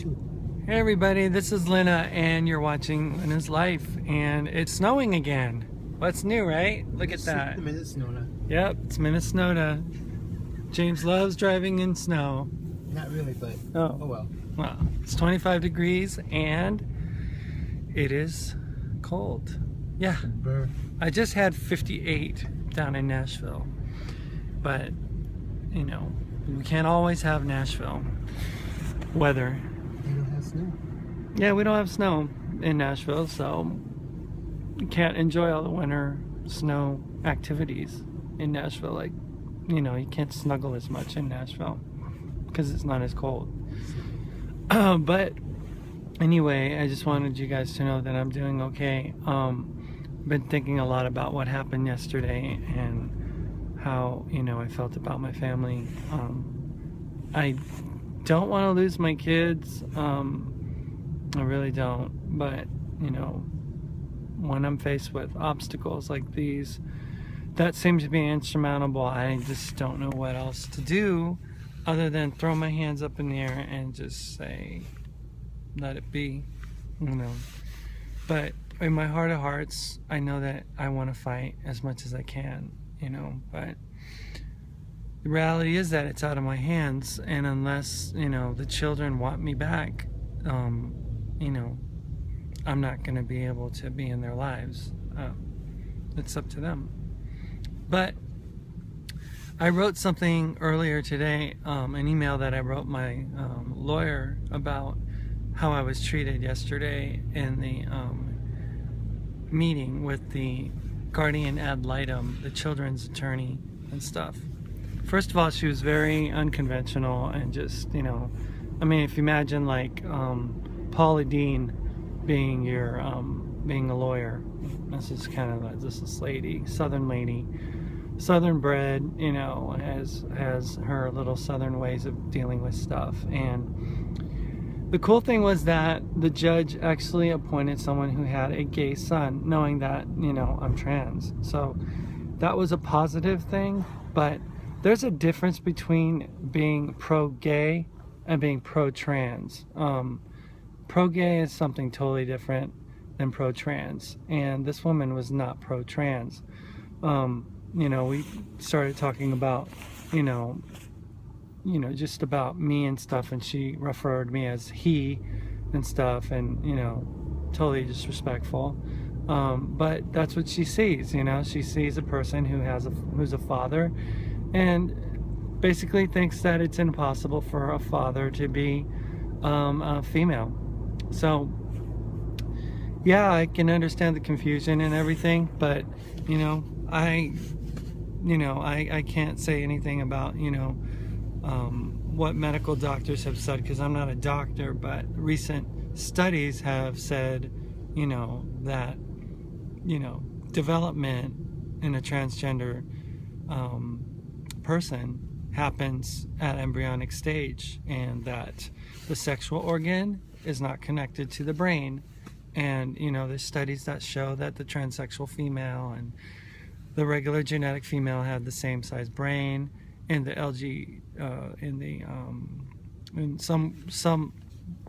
too. Hey everybody, this is Lynna and you're watching Lynna's Life, and it's snowing again. What's new, right? Look at that. Minnesota. Yep, it's Minnesota. James loves driving in snow. Not really, but oh well. Well, it's 25 degrees and it is cold. Yeah. Burr. I just had 58 down in Nashville. But, you know, we can't always have Nashville weather. You don't have snow. Yeah, we don't have snow in Nashville, so you can't enjoy all the winter snow activities in Nashville. Like, you know, you can't snuggle as much in Nashville because it's not as cold. But anyway, I just wanted you guys to know that I'm doing okay. Been thinking a lot about what happened yesterday and how, you know, I felt about my family. I don't want to lose my kids. I really don't. But, you know, when I'm faced with obstacles like these that seem to be insurmountable, I just don't know what else to do other than throw my hands up in the air and just say, let it be, you know. But in my heart of hearts, I know that I want to fight as much as I can, you know, but the reality is that it's out of my hands, and unless, you know, the children want me back, you know, I'm not going to be able to be in their lives. It's up to them. But I wrote something earlier today, an email that I wrote my lawyer about how I was treated yesterday in the meeting with the guardian ad litem, the children's attorney and stuff. First of all, she was very unconventional and just, you know, I mean, if you imagine like Paula Dean being your being a lawyer, this is kind of like this lady, southern bred, you know, has her little southern ways of dealing with stuff. And the cool thing was that the judge actually appointed someone who had a gay son, knowing that, you know, I'm trans. So that was a positive thing. But there's a difference between being pro-gay and being pro-trans. Pro-gay is something totally different than pro-trans, and this woman was not pro-trans. You know, we started talking about, you know, just about me and stuff, and she referred me as he and stuff, and, you know, totally disrespectful. But that's what she sees, you know. She sees a person who's a father, and basically thinks that it's impossible for a father to be a female. So yeah, I can understand the confusion and everything, but, you know, I can't say anything about, you know, what medical doctors have said, because I'm not a doctor, but recent studies have said, you know, that, you know, development in a transgender person happens at embryonic stage, and that the sexual organ is not connected to the brain. And, you know, there's studies that show that the transsexual female and the regular genetic female had the same size brain, and the in some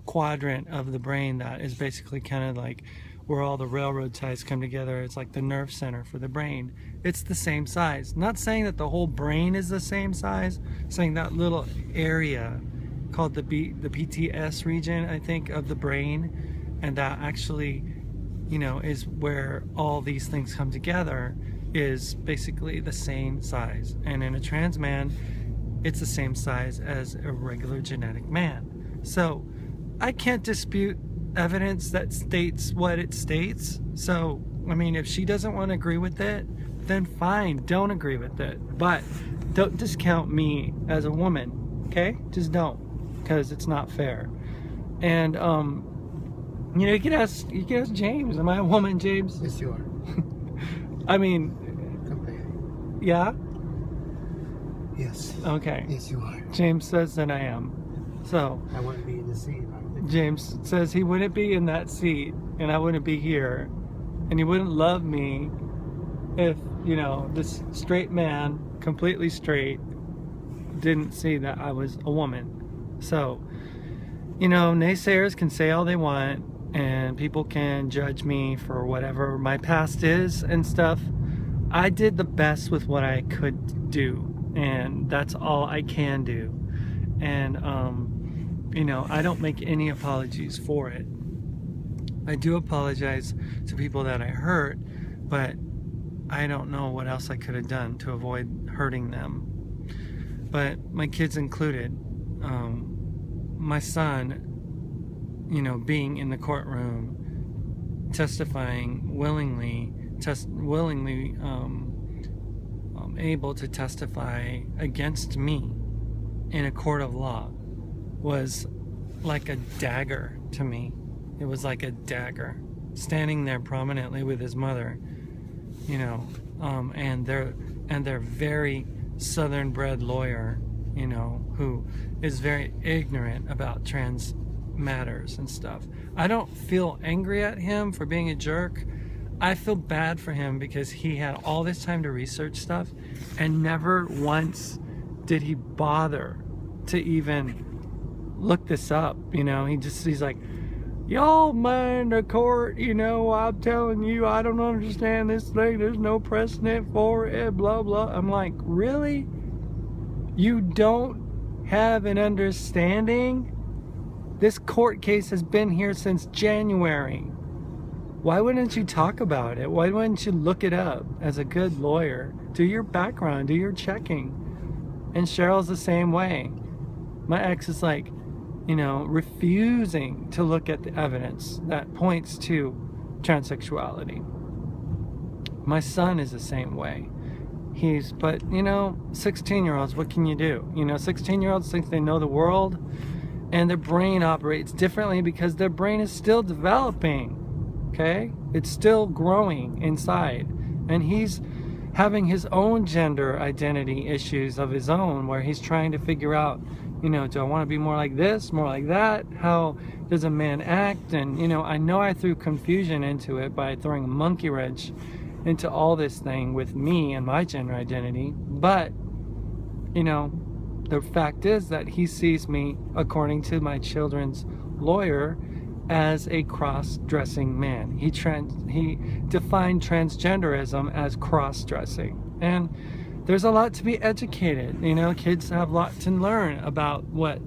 quadrant of the brain that is basically kind of like where all the railroad ties come together. It's like the nerve center for the brain. It's the same size. Not saying that the whole brain is the same size, saying that little area called the PTS region, I think, of the brain, and that actually, you know, is where all these things come together, is basically the same size. And in a trans man, it's the same size as a regular genetic man. So I can't dispute evidence that states what it states. So, I mean, if she doesn't want to agree with it, then fine, don't agree with it. But don't discount me as a woman, okay? Just don't, because it's not fair. And, you know, you can ask James, am I a woman, James? Yes, you are. I mean, yeah? Yes. Okay. Yes, you are. James says that I am. So I wouldn't be in the seat. James says he wouldn't be in that seat, and I wouldn't be here, and he wouldn't love me if, you know, this straight man, completely straight, didn't see that I was a woman. So you know, naysayers can say all they want, and people can judge me for whatever my past is and stuff. I did the best with what I could do, and that's all I can do. And you know, I don't make any apologies for it. I do apologize to people that I hurt, but I don't know what else I could have done to avoid hurting them. But my kids included. My son, you know, being in the courtroom, testifying willingly, able to testify against me in a court of law was like a dagger to me. It was like a dagger. Standing there prominently with his mother, you know, and their very Southern-bred lawyer, you know, who is very ignorant about trans matters and stuff. I don't feel angry at him for being a jerk. I feel bad for him because he had all this time to research stuff and never once did he bother to even look this up. You know, he's like, y'all mind the court, you know, I'm telling you, I don't understand this thing, there's no precedent for it, blah blah. I'm like, really? You don't have an understanding? This court case has been here since January. Why wouldn't you talk about it? Why wouldn't you look it up as a good lawyer? Do your background, do your checking. And Cheryl's the same way. My ex is like, you know, refusing to look at the evidence that points to transsexuality. My son is the same way. But you know, 16-year-olds, what can you do? You know, 16-year-olds think they know the world, and their brain operates differently because their brain is still developing, okay? It's still growing inside. And he's having his own gender identity issues of his own, where he's trying to figure out, you know, do I want to be more like this, more like that? How does a man act? And, you know I threw confusion into it by throwing a monkey wrench into all this thing with me and my gender identity. But, you know, the fact is that he sees me, according to my children's lawyer, as a cross-dressing man. He defined transgenderism as cross-dressing. And there's a lot to be educated. You know, kids have a lot to learn about what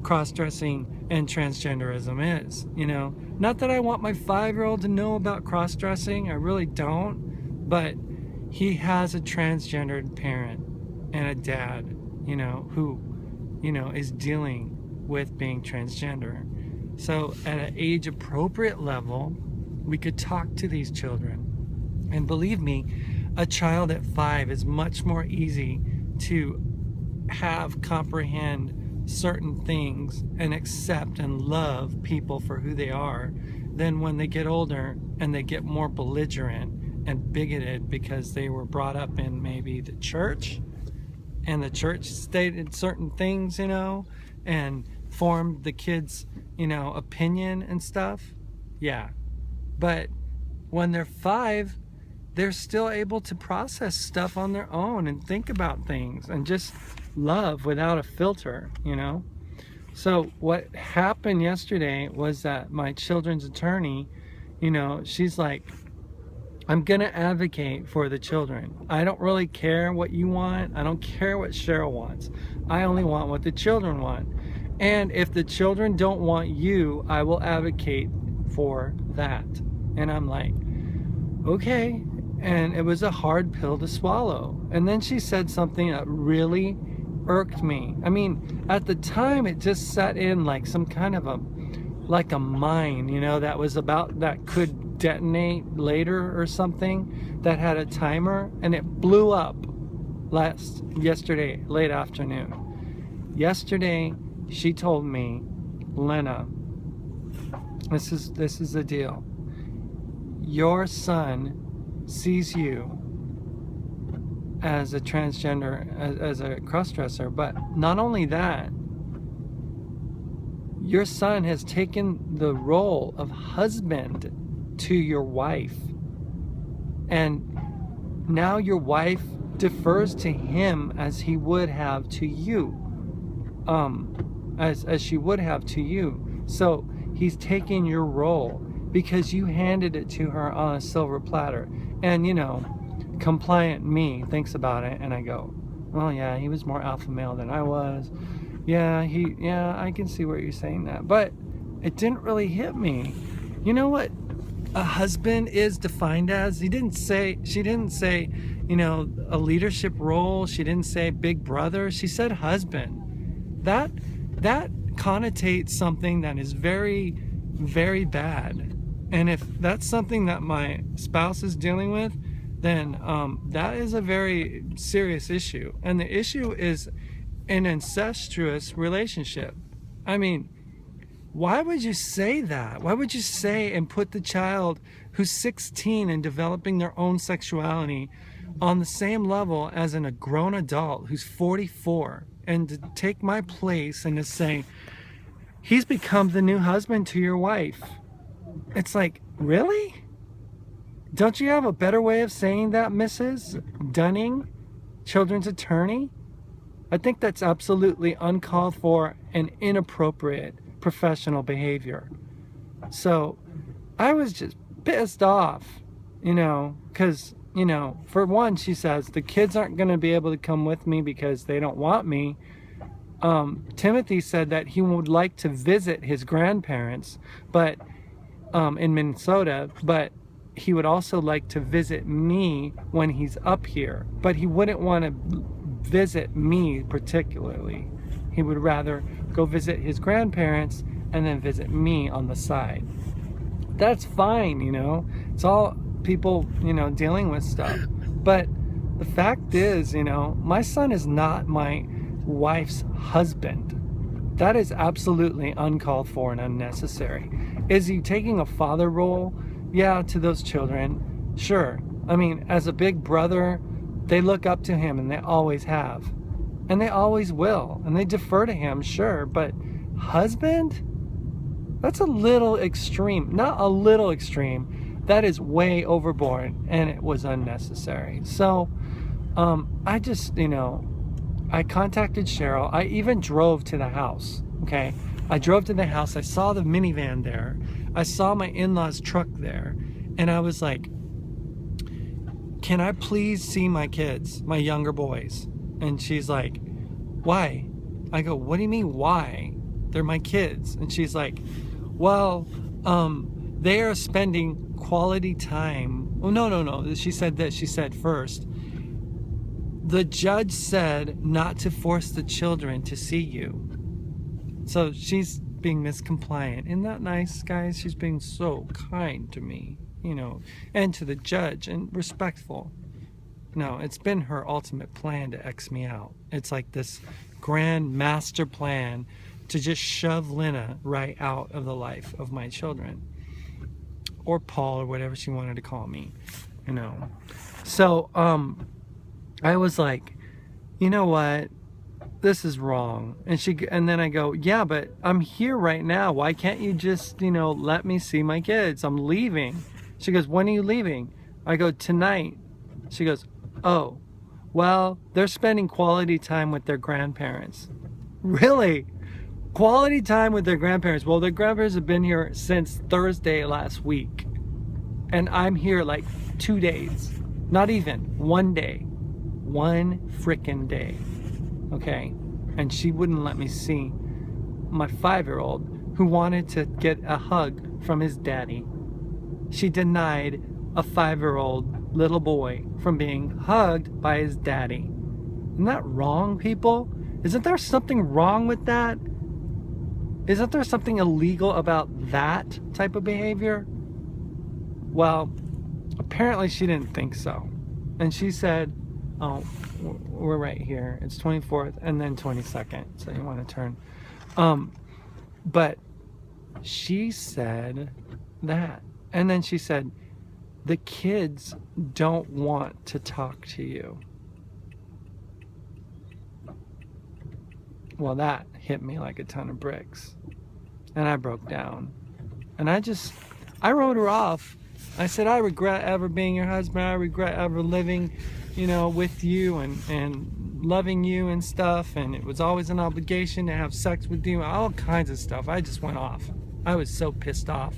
cross-dressing and transgenderism is. You know, not that I want my 5-year-old to know about cross-dressing, I really don't. But he has a transgendered parent and a dad, you know, who, you know, is dealing with being transgender. So at an age-appropriate level, we could talk to these children. And believe me, a child at 5 is much more easy to comprehend certain things and accept and love people for who they are than when they get older and they get more belligerent and bigoted because they were brought up in maybe the church, and the church stated certain things, you know, and formed the kids', you know, opinion and stuff. Yeah. But when they're 5, they're still able to process stuff on their own and think about things and just love without a filter, you know. So what happened yesterday was that my children's attorney, you know, she's like, I'm gonna advocate for the children. I don't really care what you want. I don't care what Cheryl wants. I only want what the children want. And if the children don't want you, I will advocate for that. And I'm like, okay. And it was a hard pill to swallow. And then she said something that really irked me. I mean, at the time it just set in like some kind of a mine, you know, that could detonate later or something, that had a timer, and it blew up yesterday, late afternoon. Yesterday, she told me, Lynna, this is the deal. Your son sees you as a transgender, as a cross-dresser, but not only that, your son has taken the role of husband to your wife, and now your wife defers to him as he would have to you, as she would have to you. So he's taking your role because you handed it to her on a silver platter. And, you know, compliant me thinks about it, and I go, well, yeah, he was more alpha male than I was. Yeah, I can see where you're saying that. But it didn't really hit me. You know what a husband is defined as? She didn't say, you know, a leadership role. She didn't say big brother. She said husband. That connotates something that is very, very bad. And if that's something that my spouse is dealing with, then that is a very serious issue. And the issue is an incestuous relationship. I mean, why would you say that? Why would you say and put the child who's 16 and developing their own sexuality on the same level as a grown adult who's 44, and to take my place and to say, he's become the new husband to your wife? It's like, really? Don't you have a better way of saying that, Mrs. Dunning, children's attorney? I think that's absolutely uncalled for and inappropriate professional behavior. So I was just pissed off, you know, because, you know, for one, she says, the kids aren't going to be able to come with me because they don't want me. Timothy said that he would like to visit his grandparents, but in Minnesota, but he would also like to visit me when he's up here, but he wouldn't want to visit me particularly. He would rather go visit his grandparents and then visit me on the side. That's fine, you know. It's all people, you know, dealing with stuff. But the fact is, you know, my son is not my wife's husband. That is absolutely uncalled for and unnecessary. Is he taking a father role? Yeah, to those children. Sure. I mean, as a big brother, they look up to him, and they always have. And they always will. And they defer to him, sure. But husband? That's a little extreme. Not a little extreme. That is way overboard, and it was unnecessary. So, I just, you know, I contacted Cheryl. I even drove to the house, okay? I drove to the house. I saw the minivan there. I saw my in-laws' truck there. And I was like, can I please see my kids, my younger boys? And she's like, why? I go, what do you mean, why? They're my kids. And she's like, well, they are spending quality time. Oh, no. She said this. She said, first, the judge said not to force the children to see you. So she's being miscompliant. Isn't that nice, guys? She's being so kind to me, you know, and to the judge, and respectful. No, it's been her ultimate plan to X me out. It's like this grand master plan to just shove Lynna right out of the life of my children. Or Paul, or whatever she wanted to call me, you know. So, I was like, you know what? This is wrong. And then I go, yeah, but I'm here right now. Why can't you just, you know, let me see my kids? I'm leaving. She goes, when are you leaving? I go, tonight. She goes, oh, well, they're spending quality time with their grandparents. Really? Quality time with their grandparents. Well, their grandparents have been here since Thursday last week. And I'm here like 2 days. Not even 1 day. 1 frickin' day. Okay? And she wouldn't let me see my 5-year-old who wanted to get a hug from his daddy. She denied a 5-year-old little boy from being hugged by his daddy. Isn't that wrong, people? Isn't there something wrong with that? Isn't there something illegal about that type of behavior? Well, apparently she didn't think so. And she said, oh, we're right here. It's 24th and then 22nd. So you want to turn. But she said that. And then she said, the kids don't want to talk to you. Well, that hit me like a ton of bricks. And I broke down. And I wrote her off. I said, I regret ever being your husband. I regret ever living, you know, with you and loving you and stuff, and it was always an obligation to have sex with you, all kinds of stuff. I just went off. I was so pissed off.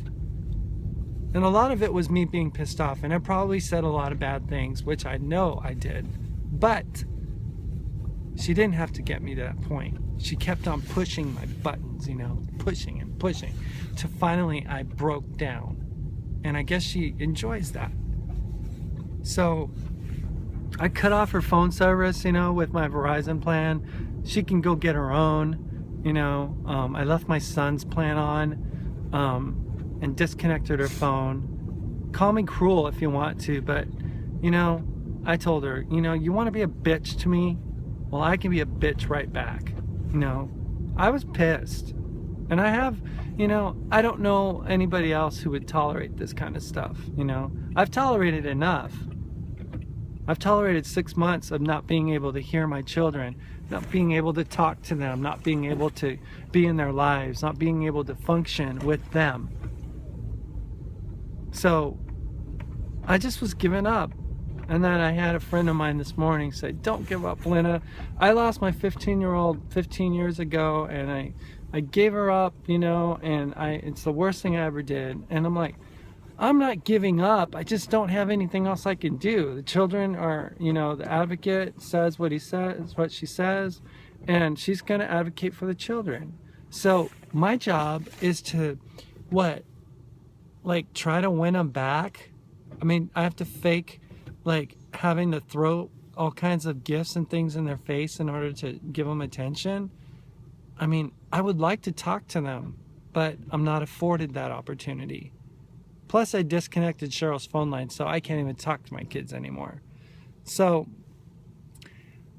And a lot of it was me being pissed off, and I probably said a lot of bad things, which I know I did. But she didn't have to get me to that point. She kept on pushing my buttons, you know, pushing and pushing, till finally I broke down. And I guess she enjoys that. So I cut off her phone service, you know, with my Verizon plan. She can go get her own, you know. I left my son's plan on, and disconnected her phone. Call me cruel if you want to, but, you know, I told her, you know, you want to be a bitch to me? Well, I can be a bitch right back. You know, I was pissed. And I have, you know, I don't know anybody else who would tolerate this kind of stuff, you know. I've tolerated enough. I've tolerated 6 months of not being able to hear my children, not being able to talk to them, not being able to be in their lives, not being able to function with them. So I just was giving up. And then I had a friend of mine this morning say, don't give up, Lynna. I lost my 15-year-old 15 years ago, and I gave her up, you know, and it's the worst thing I ever did. And I'm like, I'm not giving up. I just don't have anything else I can do. The children are, you know, the advocate says what he says, what she says, and she's going to advocate for the children. So my job is to, what, like try to win them back? I mean, I have to fake like having to throw all kinds of gifts and things in their face in order to give them attention. I mean, I would like to talk to them, but I'm not afforded that opportunity. Plus, I disconnected Cheryl's phone line, so I can't even talk to my kids anymore. So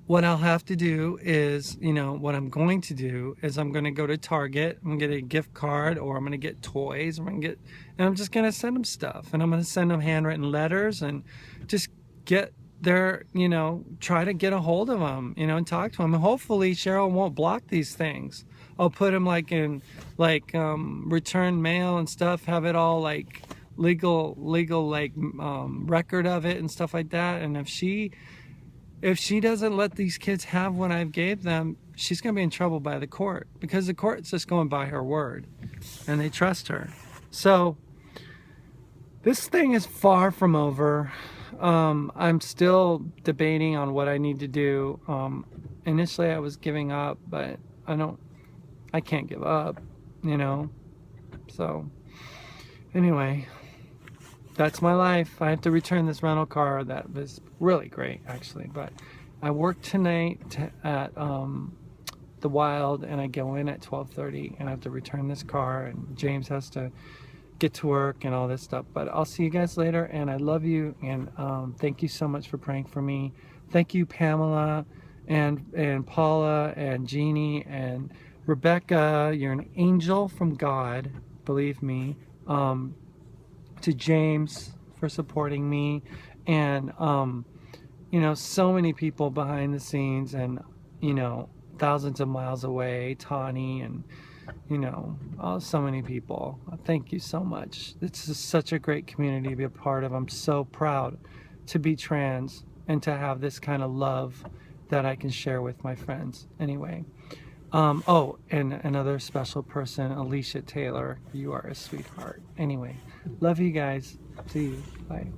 what I'll have to do is, you know, what I'm going to do is I'm going to go to Target, I'm going to get a gift card, or I'm going to get toys, and I'm just going to send them stuff. And I'm going to send them handwritten letters and just get their, you know, try to get a hold of them, you know, and talk to them. And hopefully Cheryl won't block these things. I'll put them like in, like, return mail and stuff, have it all like legal like record of it and stuff like that. And if she doesn't let these kids have what I've gave them, she's going to be in trouble by the court, because the court's just going by her word and they trust her. So this thing is far from over. I'm still debating on what I need to do. Initially I was giving up, but I can't give up, you know. So anyway, that's my life. I have to return this rental car that was really great, actually. But I work tonight at the Wild, and I go in at 12:30, and I have to return this car, and James has to get to work and all this stuff. But I'll see you guys later, and I love you, and thank you so much for praying for me. Thank you, Pamela, and Paula, and Jeannie, and Rebecca. You're an angel from God, believe me. To James for supporting me, and you know, so many people behind the scenes, and you know, thousands of miles away, Tawny, and you know, so many people. Thank you so much. This is such a great community to be a part of. I'm so proud to be trans and to have this kind of love that I can share with my friends. Anyway, oh, and another special person, Alicia Taylor. You are a sweetheart. Anyway, love you guys. See you. Bye.